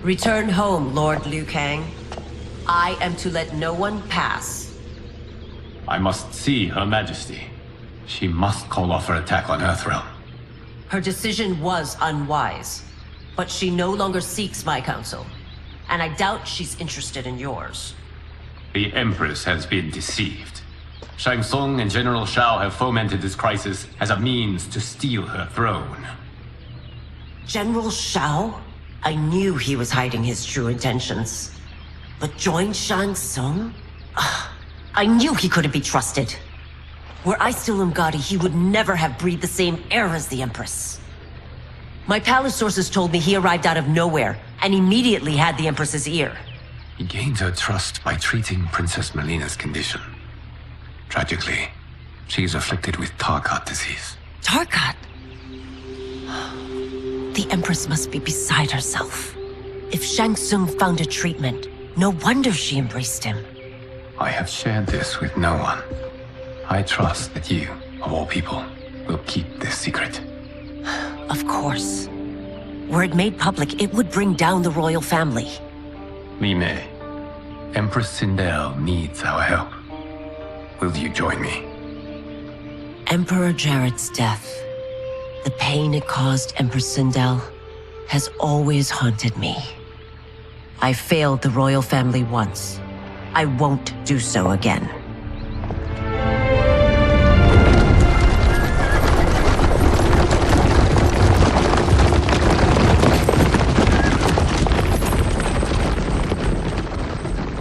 Return home, Lord Liu Kang. I am to let no one pass. I must see Her Majesty. She must call off her attack on Earthrealm. Her decision was unwise, but she no longer seeks my counsel, and I doubt she's interested in yours. The Empress has been deceived. Shang Tsung and General Shao have fomented this crisis as a means to steal her throne. General Shao? I knew he was hiding his true intentions. But join Shang Tsung? I knew he couldn't be trusted. Were I still Umgadi, he would never have breathed the same air as the Empress. My palace sources told me he arrived out of nowhere, and immediately had the Empress's ear. He gained her trust by treating Princess Melina's condition. Tragically, she is afflicted with Tarkat disease. Tarkat? The Empress must be beside herself. If Shang Tsung found a treatment, no wonder she embraced him. I have shared this with no one. I trust that you, of all people, will keep this secret. Of course. Were it made public, it would bring down the royal family. Li Mei, Empress Sindel needs our help. Will you join me? Emperor Jared's death, the pain it caused Empress Sindel, has always haunted me. I failed the royal family once. I won't do so again.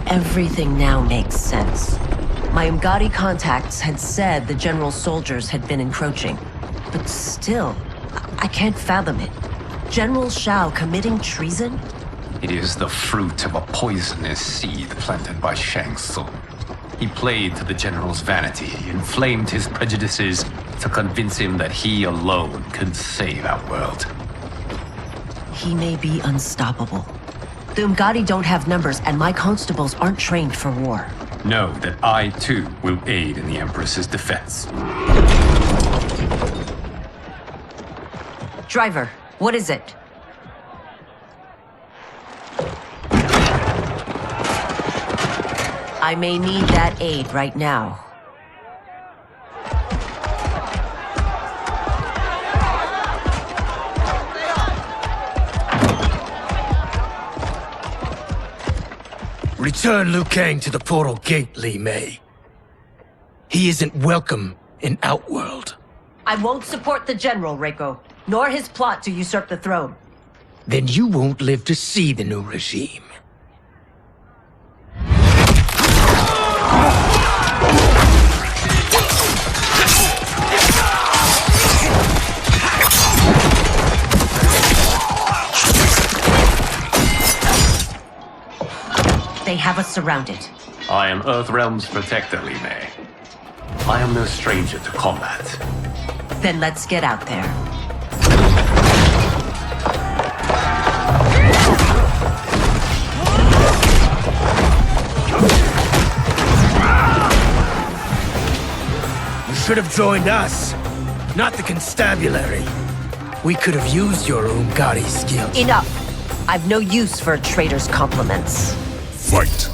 Everything now makes sense. My Umgadi contacts had said the general soldiers had been encroaching. But still, I can't fathom it. General Shao committing treason? It is the fruit of a poisonous seed planted by Shang Tsung. He played to the general's vanity, inflamed his prejudices to convince him that he alone could save our world. He may be unstoppable. The Umgadi don't have numbers, and my constables aren't trained for war. Know that I, too, will aid in the Empress's defense. Driver, what is it? I may need that aid right now. Return Liu Kang to the portal gate, Li Mei. He isn't welcome in Outworld. I won't support the General, Reiko, nor his plot to usurp the throne. Then you won't live to see the new regime. They have us surrounded. I am Earthrealm's protector, Li Mei. I am no stranger to combat. Then let's get out there. You should have joined us, not the constabulary. We could have used your Umgadi skills. Enough! I've no use for a traitor's compliments. Fight!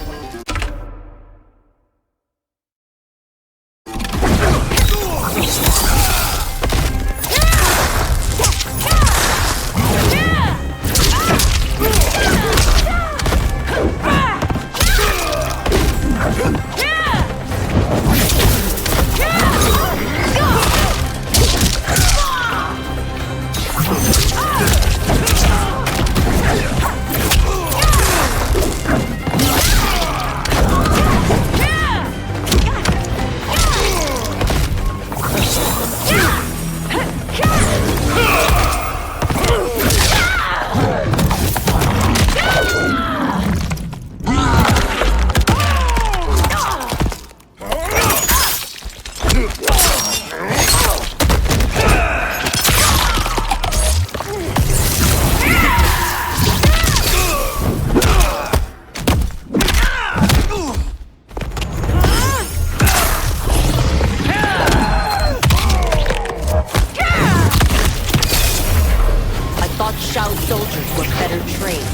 Shao's soldiers were better trained.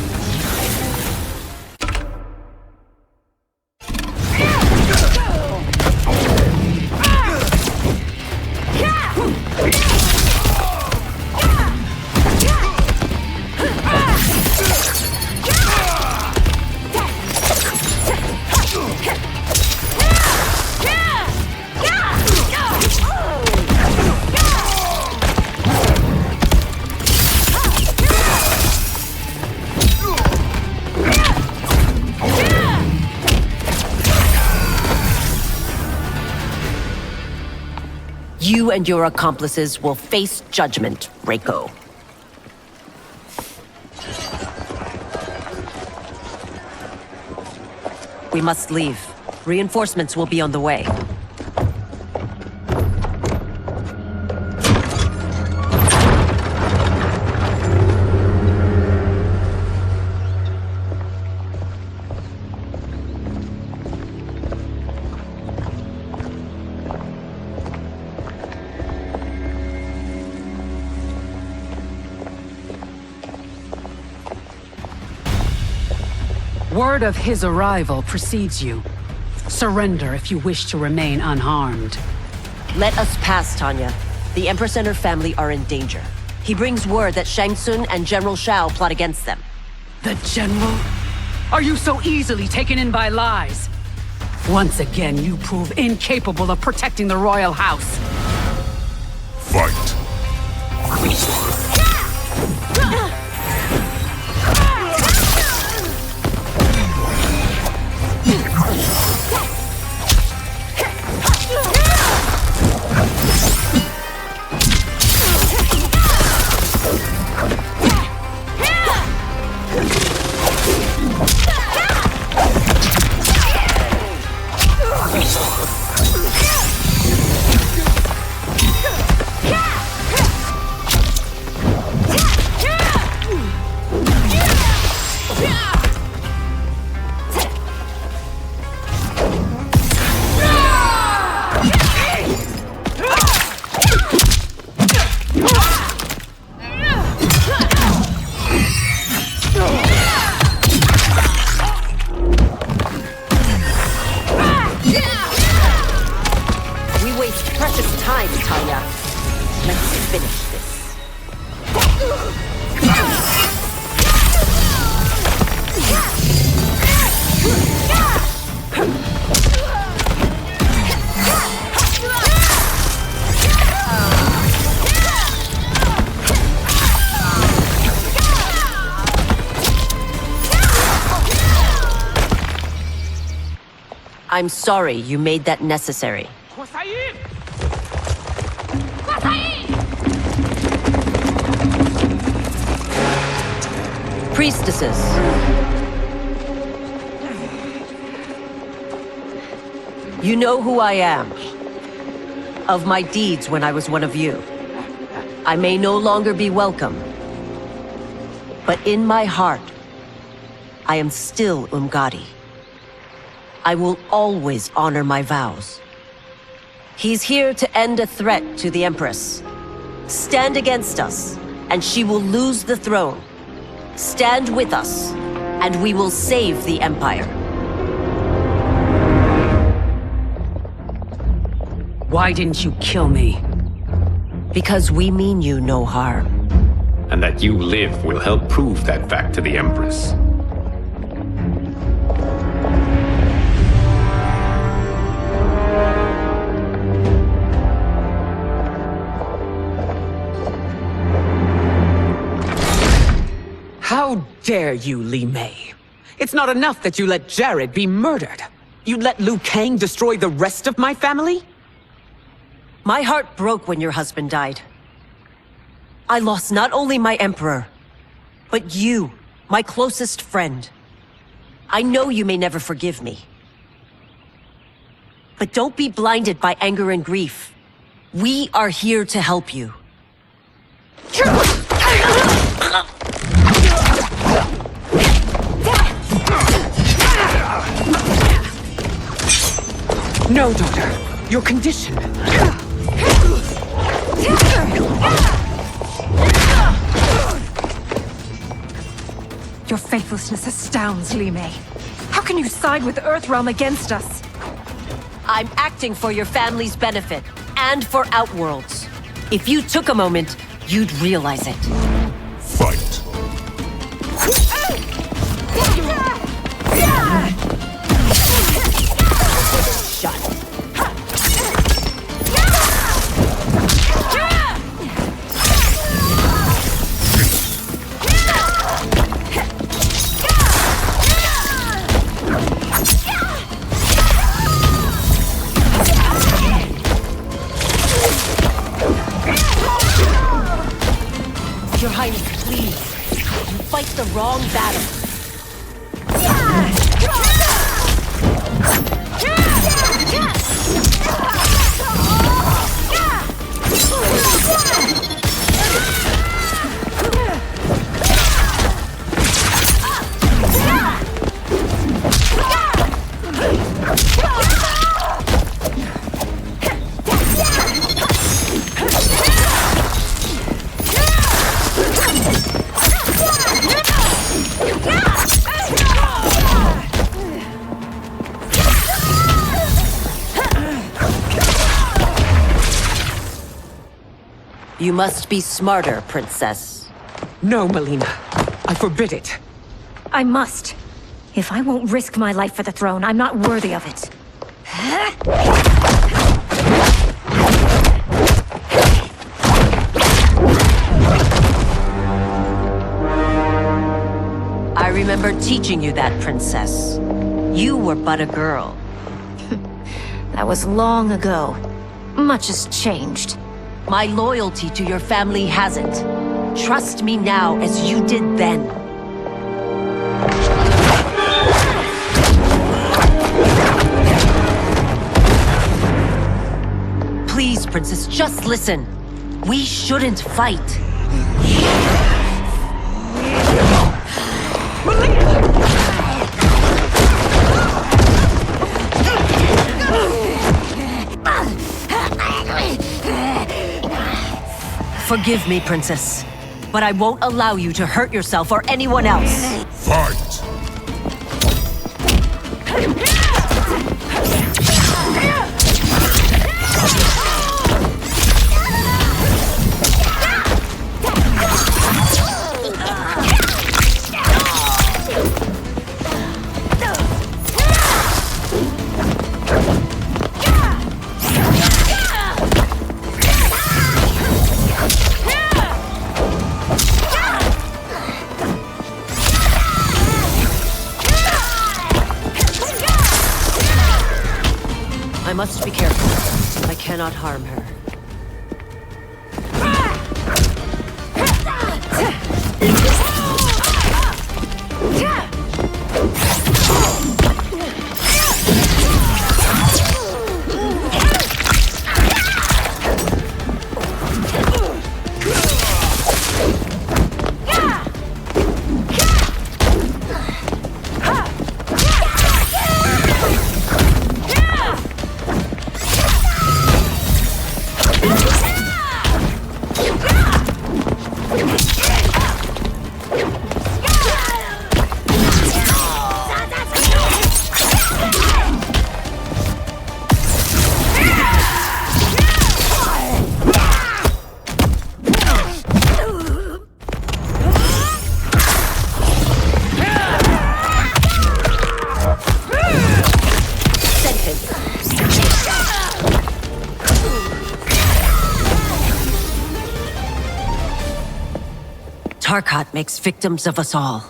You and your accomplices will face judgment, Reiko. We must leave. Reinforcements will be on the way. Word of his arrival precedes you. Surrender if you wish to remain unharmed. Let us pass, Tanya. The Empress and her family are in danger. He brings word that Shang Tsung and General Shao plot against them. The General? Are you so easily taken in by lies? Once again, you prove incapable of protecting the royal house. Fight! I'm sorry you made that necessary. Priestesses. You know who I am. Of my deeds when I was one of you. I may no longer be welcome. But in my heart, I am still Umgadi. I will always honor my vows. He's here to end a threat to the Empress. Stand against us, and she will lose the throne. Stand with us, and we will save the Empire. Why didn't you kill me? Because we mean you no harm. And that you live will help prove that fact to the Empress. How dare you, Li Mei? It's not enough that you let Jared be murdered. You let Liu Kang destroy the rest of my family? My heart broke when your husband died. I lost not only my emperor, but you, my closest friend. I know you may never forgive me. But don't be blinded by anger and grief. We are here to help you. No, daughter. Your condition. Your faithlessness astounds, Li Mei. How can you side with Earthrealm against us? I'm acting for your family's benefit, and for Outworld's. If you took a moment, you'd realize it. Fight! Shut. fight the wrong battle. You must be smarter, Princess. No, Melina. I forbid it. I must. If I won't risk my life for the throne, I'm not worthy of it. I remember teaching you that, Princess. You were but a girl. That was long ago. Much has changed. My loyalty to your family hasn't. Trust me now as you did then. Please, Princess, just listen. We shouldn't fight. Forgive me, Princess, but I won't allow you to hurt yourself or anyone else. Fight! I must be careful. I cannot harm her. Tarkat makes victims of us all.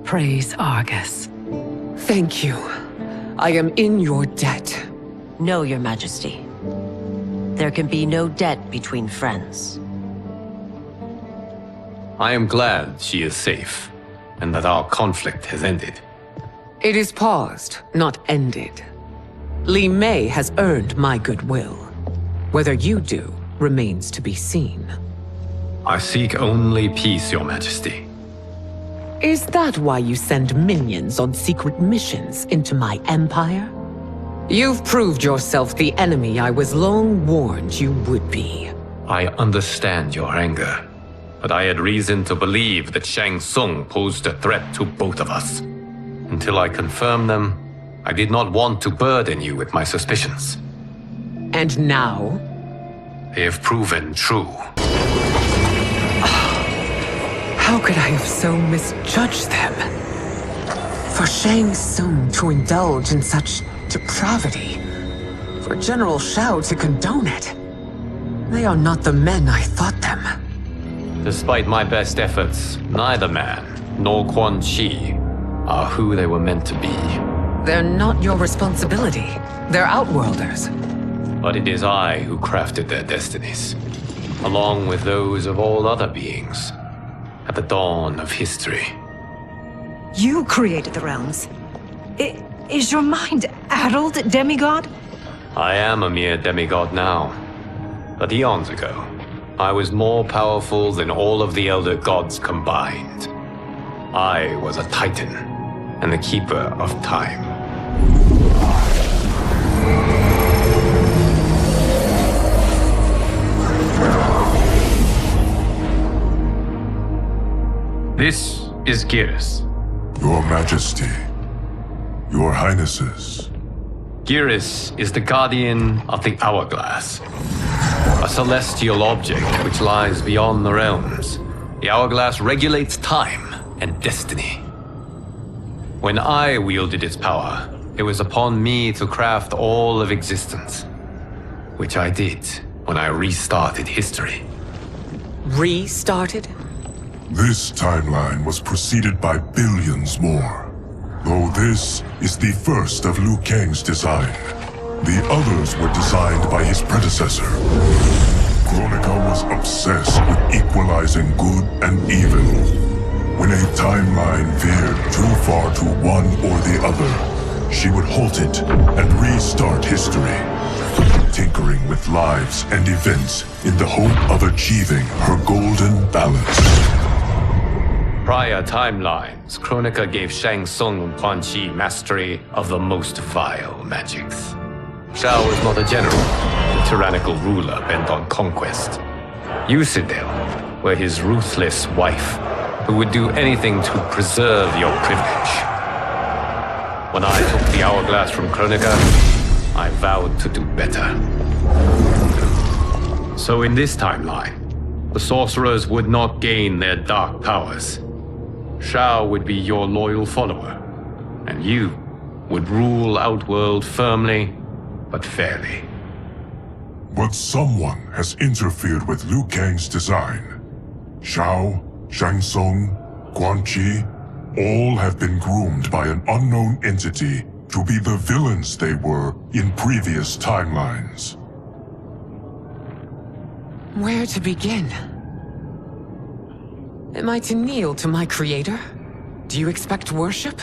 Praise Argus. Thank you. I am in your debt. No, Your Majesty. There can be no debt between friends. I am glad she is safe, and that our conflict has ended. It is paused, not ended. Li Mei has earned my goodwill. Whether you do remains to be seen. I seek only peace, Your Majesty. Is that why you send minions on secret missions into my empire? You've proved yourself the enemy I was long warned you would be. I understand your anger, but I had reason to believe that Shang Tsung posed a threat to both of us. Until I confirmed them, I did not want to burden you with my suspicions. And now? They have proven true. How could I have so misjudged them? For Shang Tsung to indulge in such depravity, for General Shao to condone it, they are not the men I thought them. Despite my best efforts, neither man nor Quan Chi are who they were meant to be. They're not your responsibility. They're outworlders. But it is I who crafted their destinies, along with those of all other beings, at the dawn of history. You created the realms. Is your mind addled, demigod? I am a mere demigod now, but eons ago, I was more powerful than all of the Elder Gods combined. I was a Titan, and the Keeper of Time. This is Geras. Your Majesty, Your Highnesses. Geras is the guardian of the Hourglass, a celestial object which lies beyond the realms. The Hourglass regulates time and destiny. When I wielded its power, it was upon me to craft all of existence, which I did when I restarted history. Restarted? This timeline was preceded by billions more. Though this is the first of Liu Kang's design, the others were designed by his predecessor. Kronika was obsessed with equalizing good and evil. When a timeline veered too far to one or the other, she would halt it and restart history, tinkering with lives and events in the hope of achieving her golden balance. Prior timelines, Kronika gave Shang Tsung and Quan Chi mastery of the most vile magics. Shao was not a general, a tyrannical ruler bent on conquest. You, Sidel, were his ruthless wife, who would do anything to preserve your privilege. When I took the Hourglass from Kronika, I vowed to do better. So in this timeline, the sorcerers would not gain their dark powers. Shao would be your loyal follower, and you would rule Outworld firmly, but fairly. But someone has interfered with Liu Kang's design. Shao, Shang Tsung, Quan Chi, all have been groomed by an unknown entity to be the villains they were in previous timelines. Where to begin? Am I to kneel to my creator? Do you expect worship?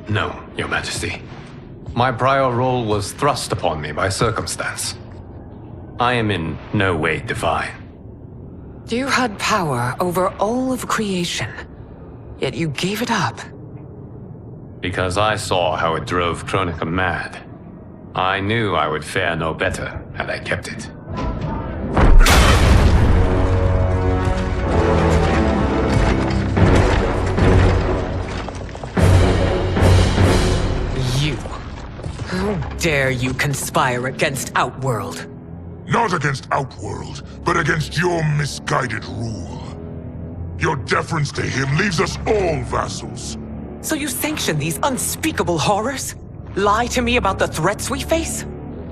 No, Your Majesty. My prior role was thrust upon me by circumstance. I am in no way divine. You had power over all of creation, yet you gave it up. Because I saw how it drove Kronika mad. I knew I would fare no better had I kept it. You. How dare you conspire against Outworld? Not against Outworld, but against your misguided rule. Your deference to him leaves us all vassals. So you sanction these unspeakable horrors? Lie to me about the threats we face?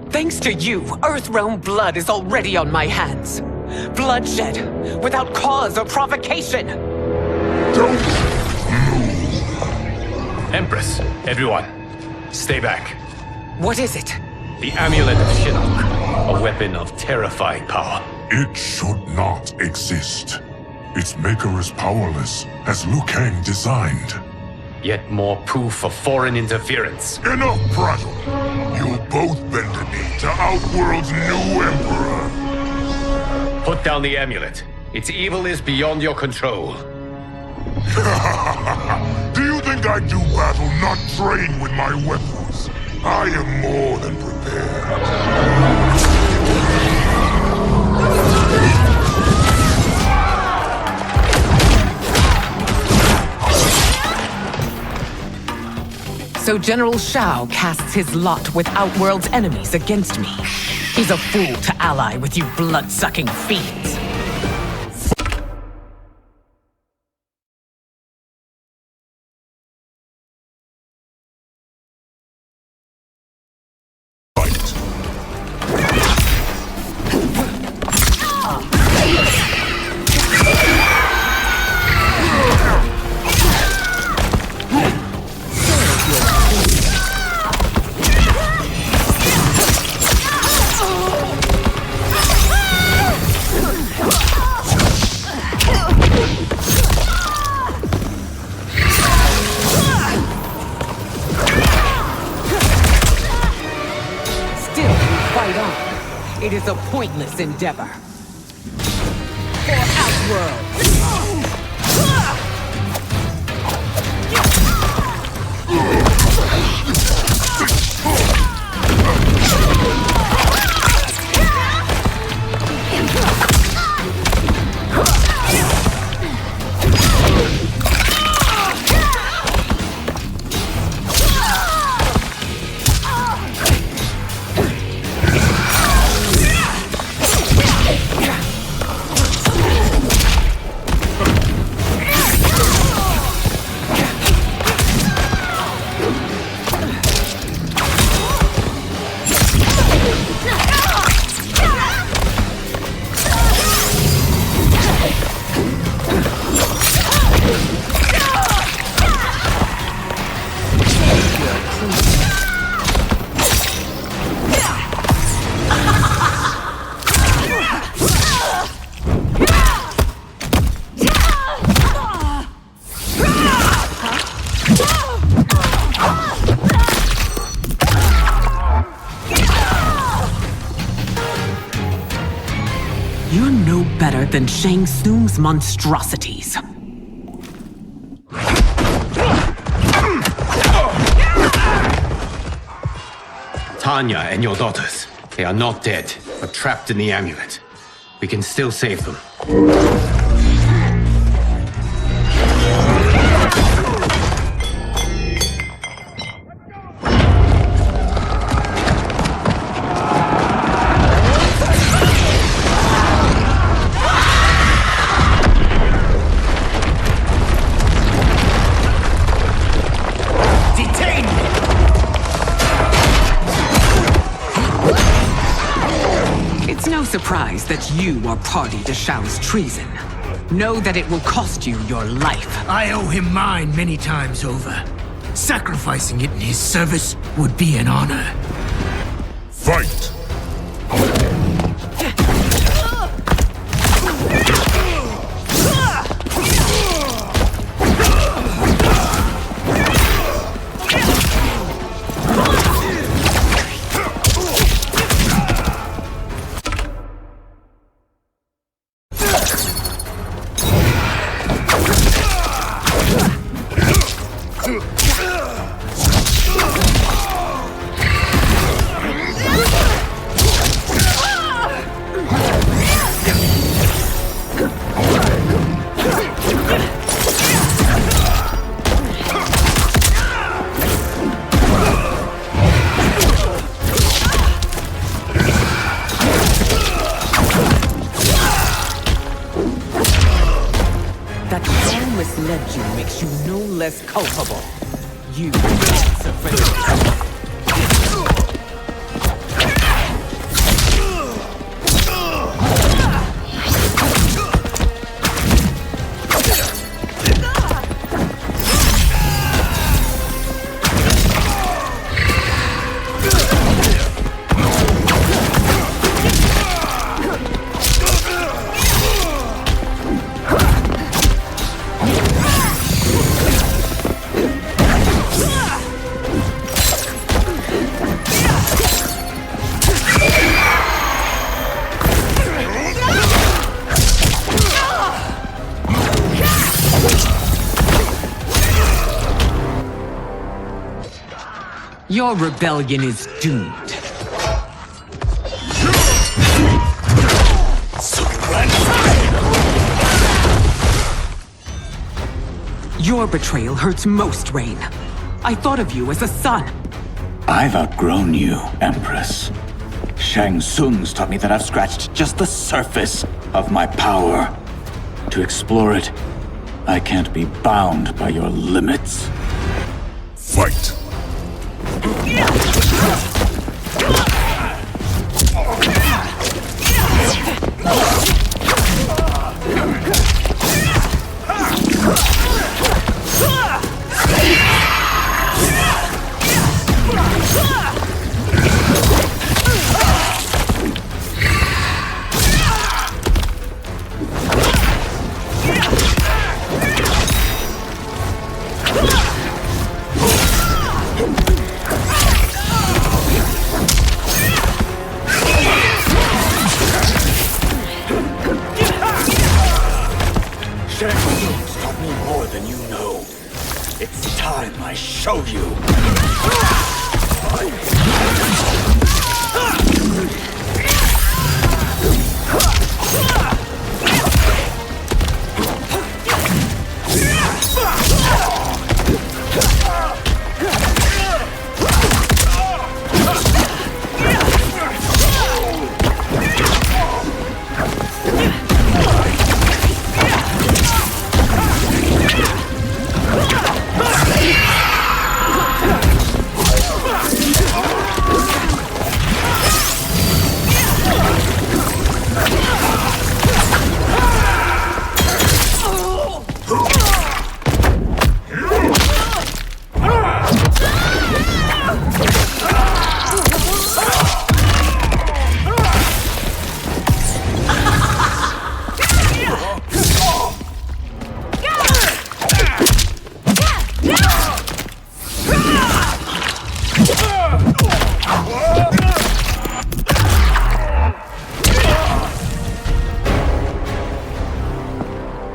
Thanks to you, Earthrealm blood is already on my hands. Bloodshed, without cause or provocation. Don't Empress, everyone, stay back. What is it? The Amulet of Shinnok, a weapon of terrifying power. It should not exist. Its maker is powerless, as Liu Kang designed. Yet more proof of foreign interference. Enough prattle! You'll both bend the knee to Outworld's new emperor. Put down the amulet. Its evil is beyond your control. Do you think I do battle not trained with my weapons? I am more than prepared. So General Shao casts his lot with Outworld's enemies against me. He's a fool to ally with you blood-sucking fiends. It is a pointless endeavor. For Outworld! You're no better than Shang Tsung's monstrosities. Tanya and your daughters, they are not dead, but trapped in the amulet. We can still save them. It's no surprise that you are party to Shao's treason. Know that it will cost you your life. I owe him mine many times over. Sacrificing it in his service would be an honor. Fight! That Shao misled you makes you no less culpable. You answer for this. Your rebellion is doomed. Your betrayal hurts most, Rain. I thought of you as a son. I've outgrown you, Empress. Shang Tsung's taught me that I've scratched just the surface of my power. To explore it, I can't be bound by your limits. Fight! you.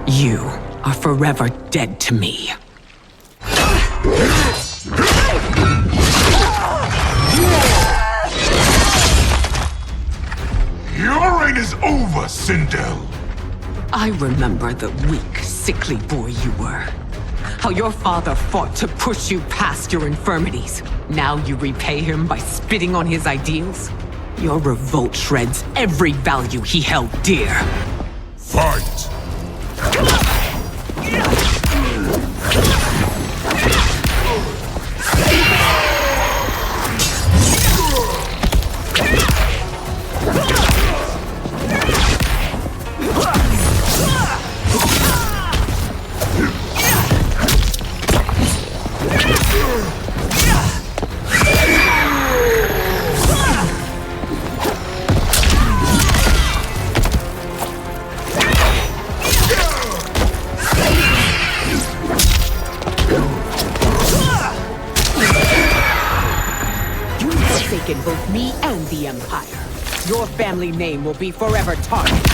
You are forever dead to me. Your reign is over, Sindel. I remember the weak, sickly boy you were. How your father fought to push you past your infirmities. Now you repay him by spitting on his ideals? Your revolt shreds every value he held dear. Fight! Forsaken both me and the Empire. Your family name will be forever tarnished.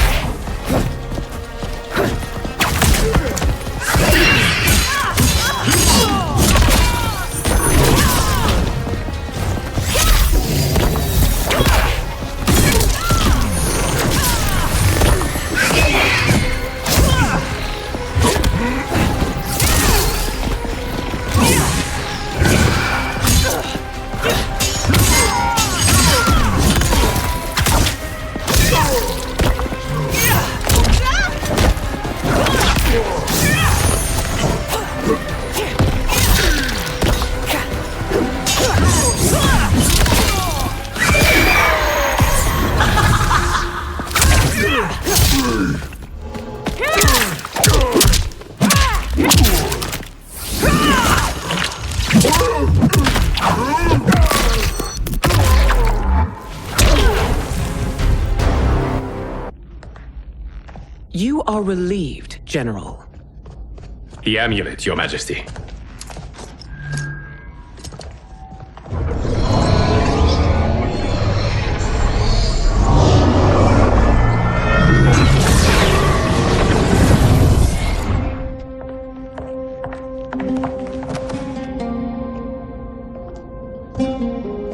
You are relieved, General. The amulet, Your Majesty.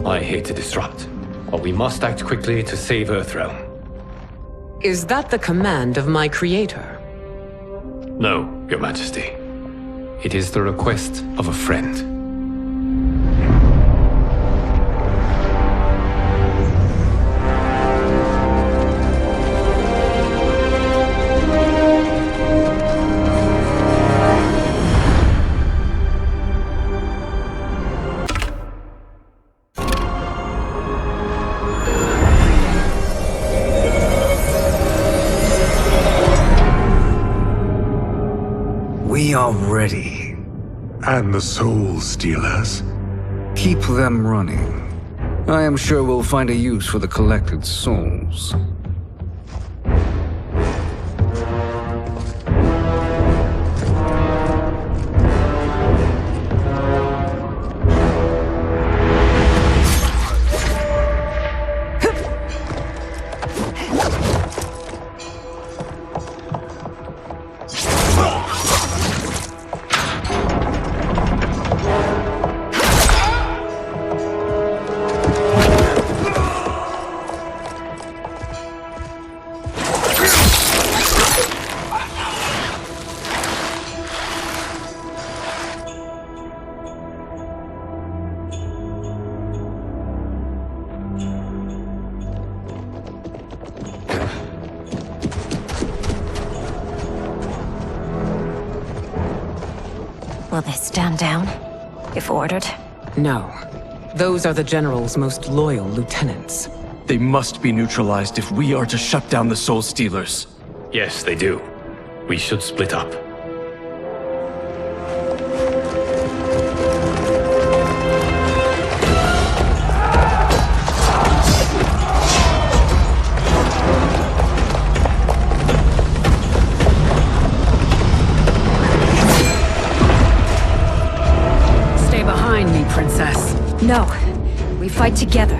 I hate to disrupt, but we must act quickly to save Earthrealm. Is that the command of my creator? No, Your Majesty. It is the request of a friend. We are ready. And the Soul Stealers? Keep them running. I am sure we'll find a use for the collected souls. Will they stand down, if ordered? No. Those are the General's most loyal lieutenants. They must be neutralized if we are to shut down the Soul Stealers. Yes, they do. We should split up. Stay behind me, Princess. No. We fight together.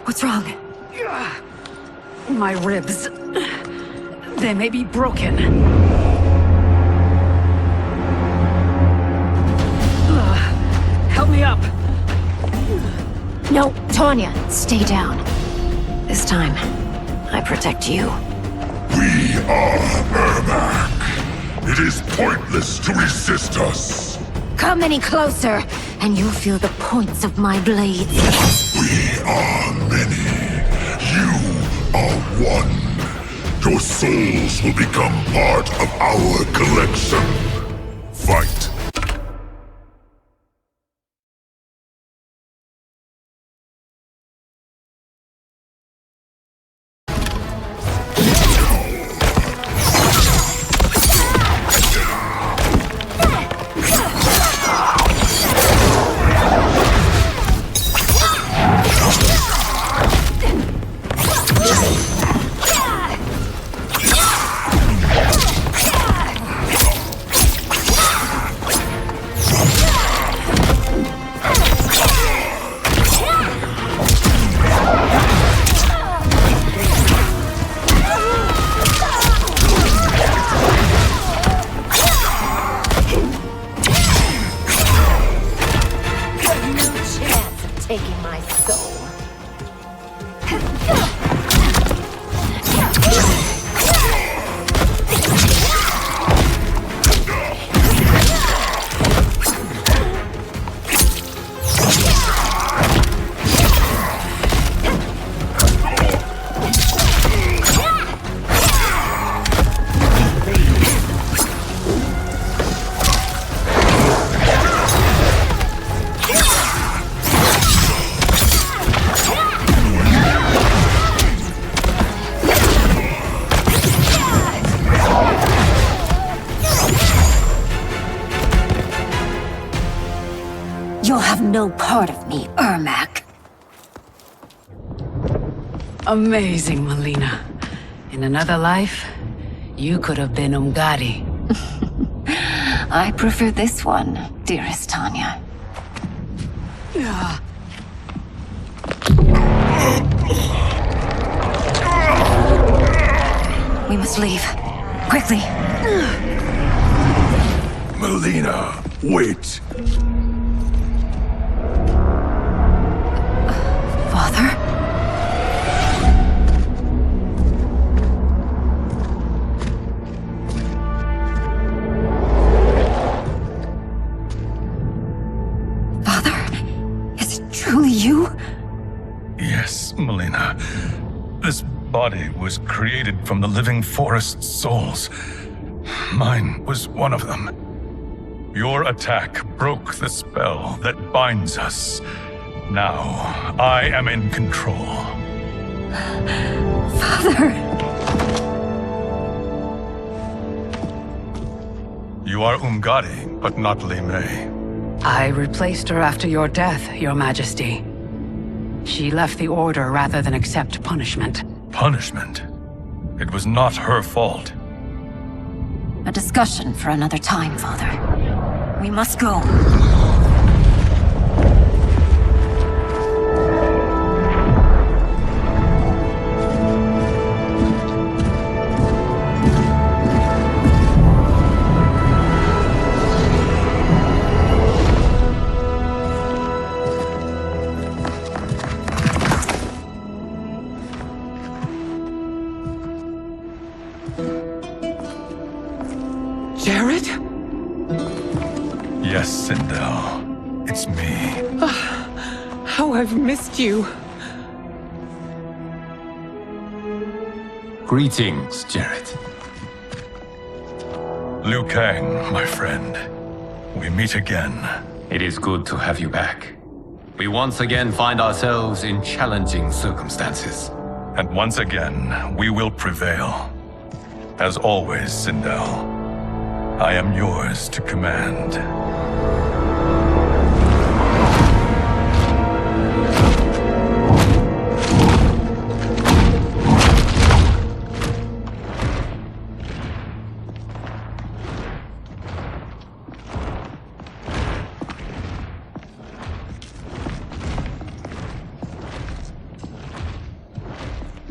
What's wrong? My ribs. They may be broken. Help me up. No, Tanya, stay down. This time, I protect you. We are Ermac. It is pointless to resist us. Come any closer, and you'll feel the points of my blades. We are many. You are one. Your souls will become part of our collection. Fight. Taking my soul. You'll have no part of me, Ermac. Amazing, Melina. In another life, you could have been Umgadi. I prefer this one, dearest Tanya. We must leave. Quickly. Melina, wait. Father? Father? Is it truly you? Yes, Melina. This body was created from the living forest's souls. Mine was one of them. Your attack broke the spell that binds us. Now, I am in control. Father! You are Umgadi, but not Li Mei. I replaced her after your death, Your Majesty. She left the Order rather than accept punishment. Punishment? It was not her fault. A discussion for another time, Father. We must go. Jared? Yes, Sindel. It's me. How I've missed you. Greetings, Jared. Liu Kang, my friend. We meet again. It is good to have you back. We once again find ourselves in challenging circumstances. And once again, we will prevail. As always, Sindel, I am yours to command.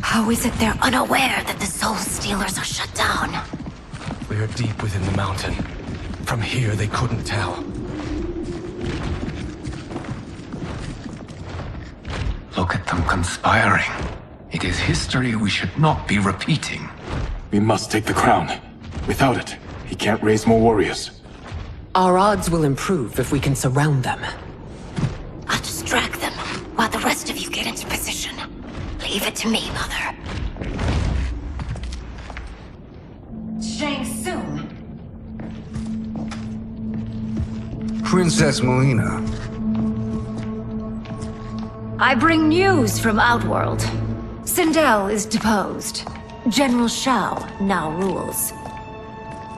How is it they're unaware that the Soul Stealers are shut down? We are deep within the mountain. From here, they couldn't tell. Look at them conspiring. It is history we should not be repeating. We must take the crown. Without it, he can't raise more warriors. Our odds will improve if we can surround them. I'll distract them while the rest of you get into position. Leave it to me, Mother. Shang Tsung. Princess Melina. I bring news from Outworld. Sindel is deposed. General Shao now rules.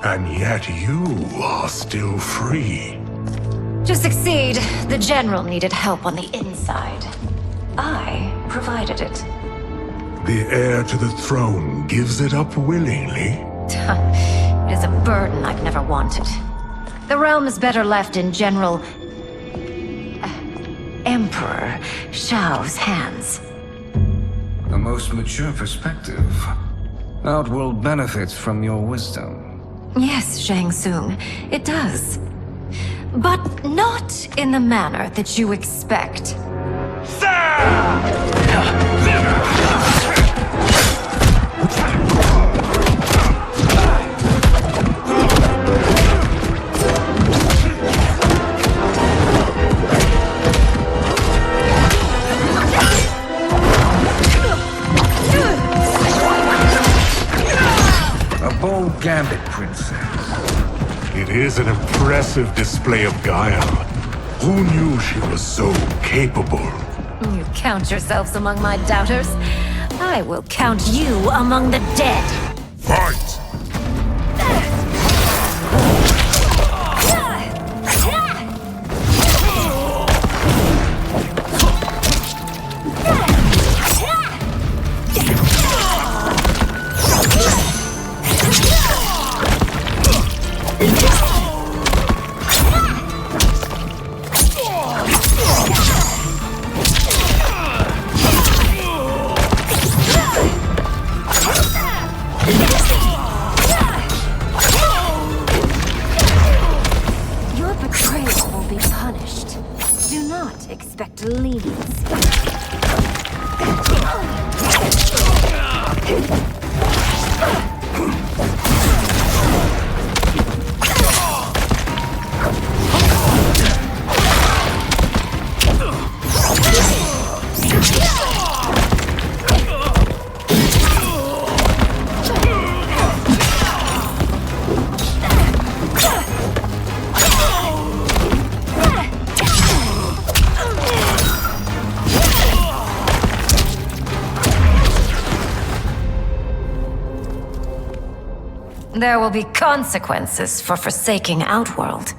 And yet you are still free. To succeed, the General needed help on the inside. I provided it. The heir to the throne gives it up willingly. It is a burden I've never wanted. The realm is better left in Emperor Shao's hands. A most mature perspective. Outworld benefits from your wisdom. Yes, Shang Tsung, it does. But not in the manner that you expect. A bold gambit, Princess. It is an impressive display of guile. Who knew she was so capable? You count yourselves among my doubters. I will count you among the dead. Fight! Your betrayal will be punished. Do not expect leniency. There will be consequences for forsaking Outworld.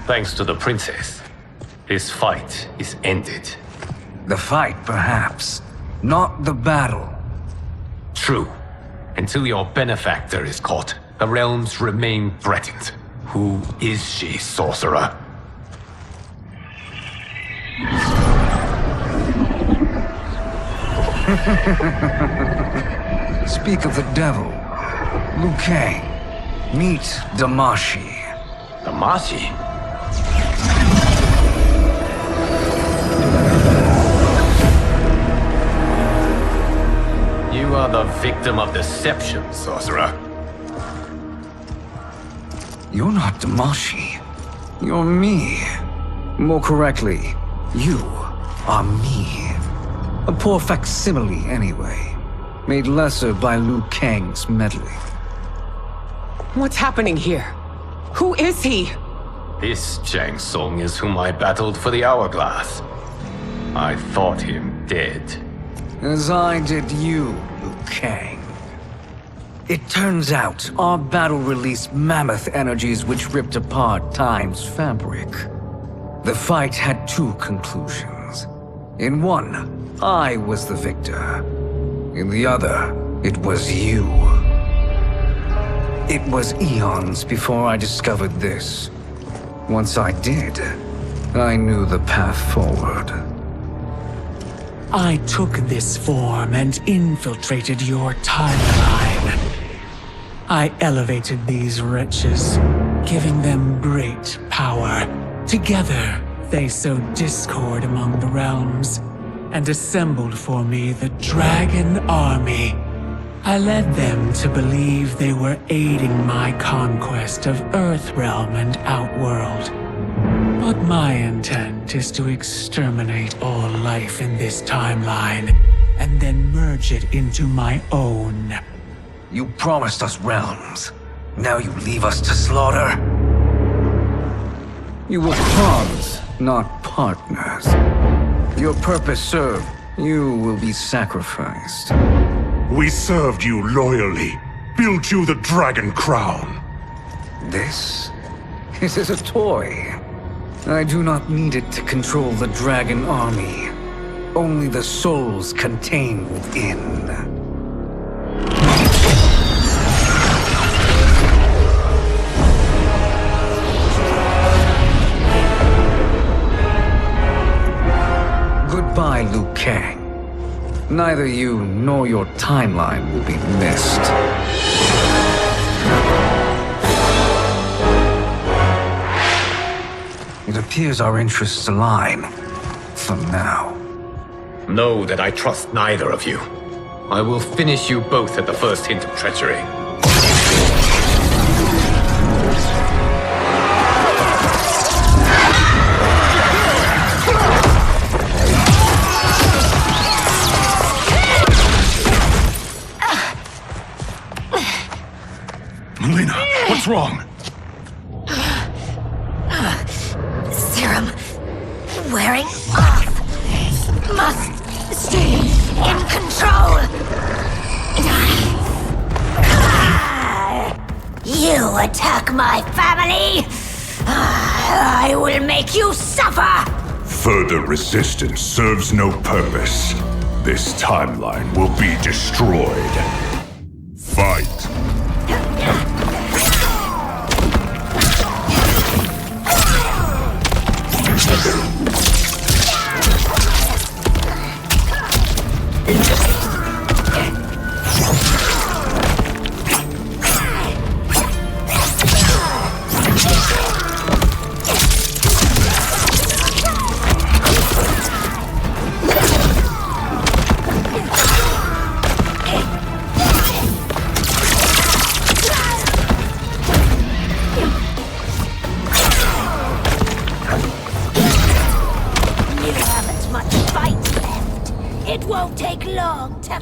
Thanks to the princess, this fight is ended. The fight, perhaps. Not the battle. True. Until your benefactor is caught, the realms remain threatened. Who is she, sorcerer? Speak of the devil. Liu Kang. Meet Damashi. Damashi? victim of deception, sorcerer. You're not Damashi. You're me. More correctly, you are me. A poor facsimile, anyway. Made lesser by Liu Kang's meddling. What's happening here? Who is he? This Shang Tsung is whom I battled for the Hourglass. I thought him dead. As I did you, Liu Kang. It turns out our battle released mammoth energies which ripped apart time's fabric. The fight had two conclusions. In one, I was the victor. In the other, it was you. It was eons before I discovered this. Once I did, I knew the path forward. I took this form and infiltrated your timeline. I elevated these wretches, giving them great power. Together, they sowed discord among the realms, and assembled for me the Dragon Army. I led them to believe they were aiding my conquest of Earthrealm and Outworld. But my intent is to exterminate all life in this timeline, and then merge it into my own. You promised us realms. Now you leave us to slaughter? You were pawns, not partners. Your purpose served. You will be sacrificed. We served you loyally, built you the Dragon Crown. This is a toy. I do not need it to control the Dragon Army. Only the souls contained within. Goodbye, Liu Kang. Neither you nor your timeline will be missed. It appears our interests align. For now. Know that I trust neither of you. I will finish you both at the first hint of treachery. Melina, what's wrong? Serum wearing off. Must stay in control. You attack my family. I will make you suffer. Further resistance serves no purpose. This timeline will be destroyed. Fight. Won't take long to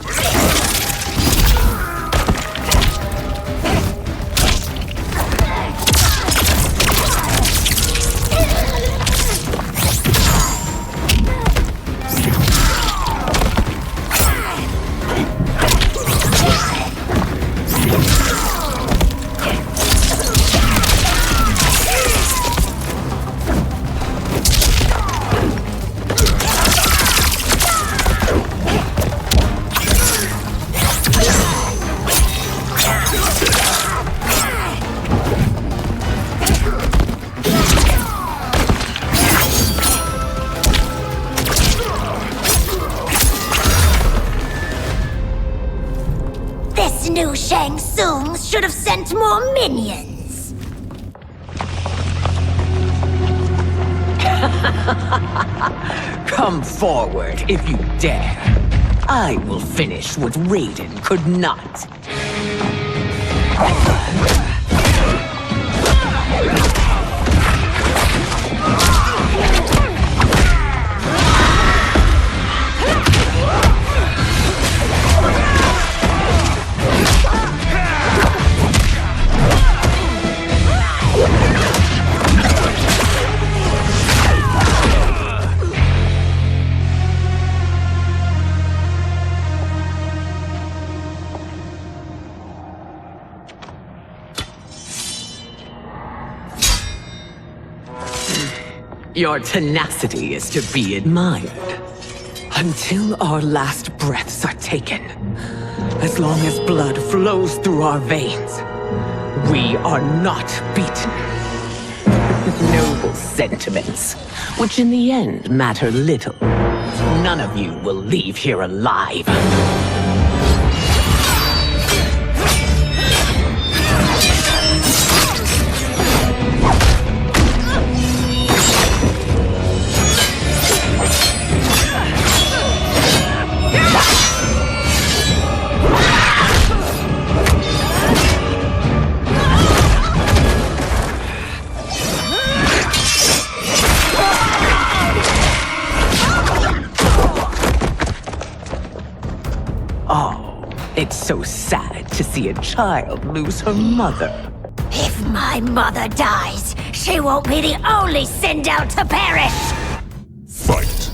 new Shang Tsung should have sent more minions. Come forward if you dare. I will finish what Raiden could not. Your tenacity is to be admired. Until our last breaths are taken, as long as blood flows through our veins, we are not beaten. Noble sentiments, which in the end matter little. None of you will leave here alive. It's so sad to see a child lose her mother. If my mother dies, she won't be the only send out to perish! Fight.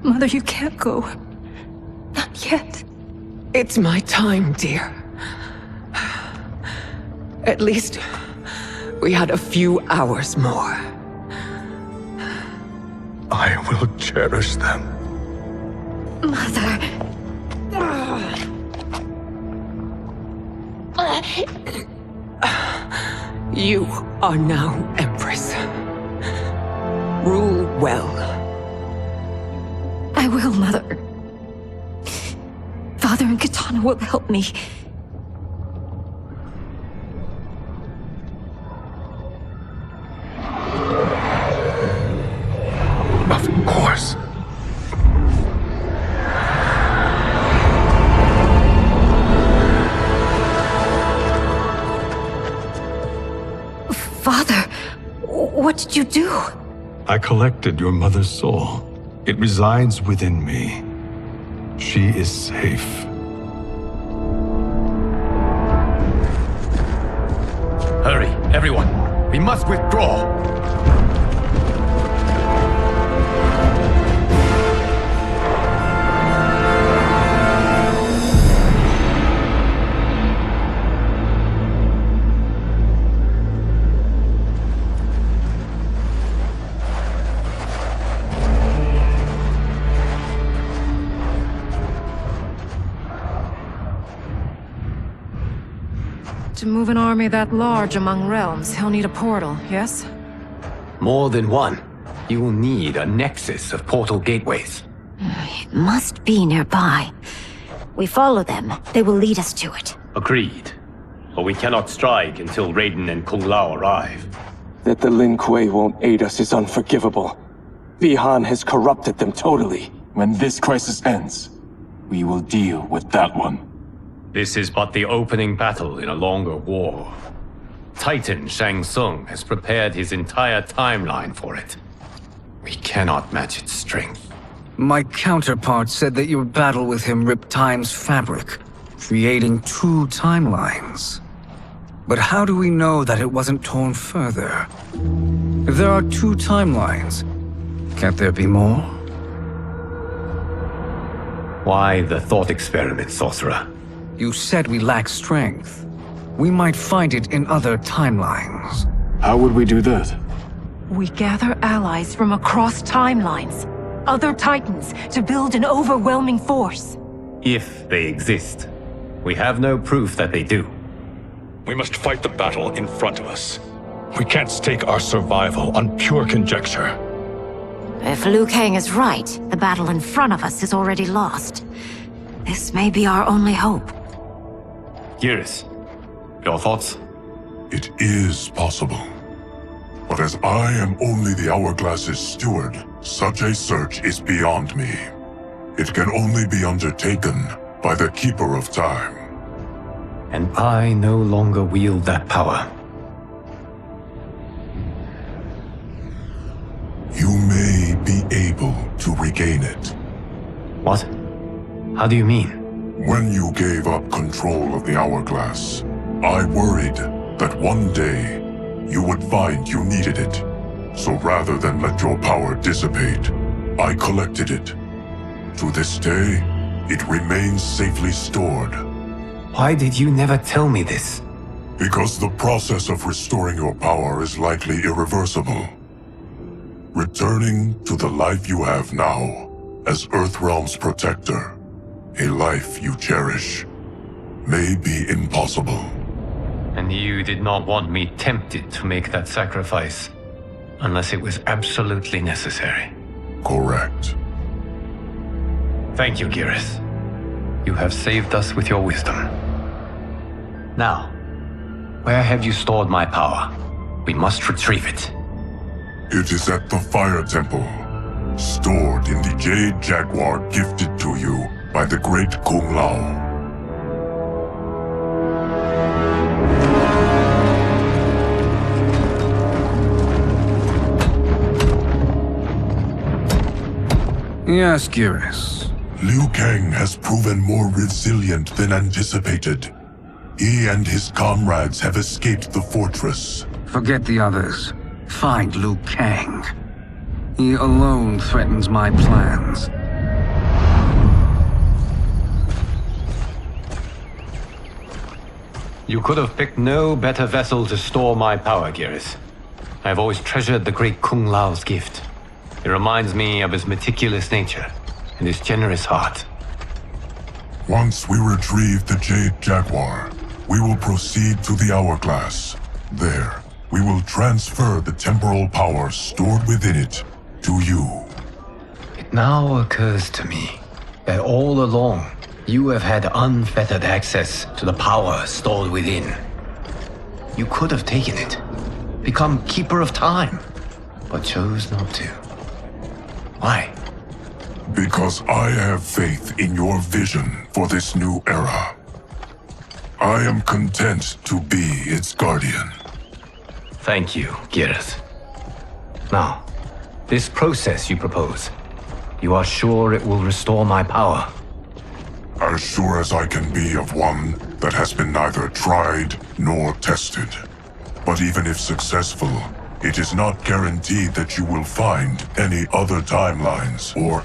Mother, you can't go. Not yet. It's my time, dear. At least, we had a few hours more. I will cherish them. Mother. You are now Empress. Rule well. I will, Mother. Father and Katana will help me. Of course. Father, what did you do? I collected your mother's soul. It resides within me. She is safe. Hurry, everyone. We must withdraw. To move an army that large among realms, he'll need a portal, yes? More than one. You will need a nexus of portal gateways. It must be nearby. We follow them. They will lead us to it. Agreed. But we cannot strike until Raiden and Kung Lao arrive. That the Lin Kuei won't aid us is unforgivable. Bihan has corrupted them totally. When this crisis ends, we will deal with that one. This is but the opening battle in a longer war. Titan Shang Tsung has prepared his entire timeline for it. We cannot match its strength. My counterpart said that your battle with him ripped time's fabric, creating 2 timelines. But how do we know that it wasn't torn further? If there are 2 timelines, can't there be more? Why the thought experiment, sorcerer? You said we lack strength. We might find it in other timelines. How would we do that? We gather allies from across timelines, other titans, to build an overwhelming force. If they exist. We have no proof that they do. We must fight the battle in front of us. We can't stake our survival on pure conjecture. If Liu Kang is right, the battle in front of us is already lost. This may be our only hope. Geras, your thoughts? It is possible. But as I am only the Hourglass's steward, such a search is beyond me. It can only be undertaken by the Keeper of Time. And I no longer wield that power. You may be able to regain it. What? How do you mean? When you gave up control of the Hourglass, I worried that one day you would find you needed it. So rather than let your power dissipate, I collected it. To this day, it remains safely stored. Why did you never tell me this? Because the process of restoring your power is likely irreversible. Returning to the life you have now, as Earthrealm's protector, a life you cherish, may be impossible. And you did not want me tempted to make that sacrifice, unless it was absolutely necessary. Correct. Thank you, Geras. You have saved us with your wisdom. Now, where have you stored my power? We must retrieve it. It is at the Fire Temple, stored in the Jade Jaguar gifted to you by the great Kung Lao. Yes, Geras. Liu Kang has proven more resilient than anticipated. He and his comrades have escaped the fortress. Forget the others. Find Liu Kang. He alone threatens my plans. You could have picked no better vessel to store my power, Geras. I have always treasured the great Kung Lao's gift. It reminds me of his meticulous nature and his generous heart. Once we retrieve the Jade Jaguar, we will proceed to the Hourglass. There, we will transfer the temporal power stored within it to you. It now occurs to me that all along, you have had unfettered access to the power stored within. You could have taken it, become Keeper of Time, but chose not to. Why? Because I have faith in your vision for this new era. I am content to be its guardian. Thank you, Geras. Now, this process you propose, you are sure it will restore my power? As sure as I can be of one that has been neither tried nor tested. But even if successful, it is not guaranteed that you will find any other timelines or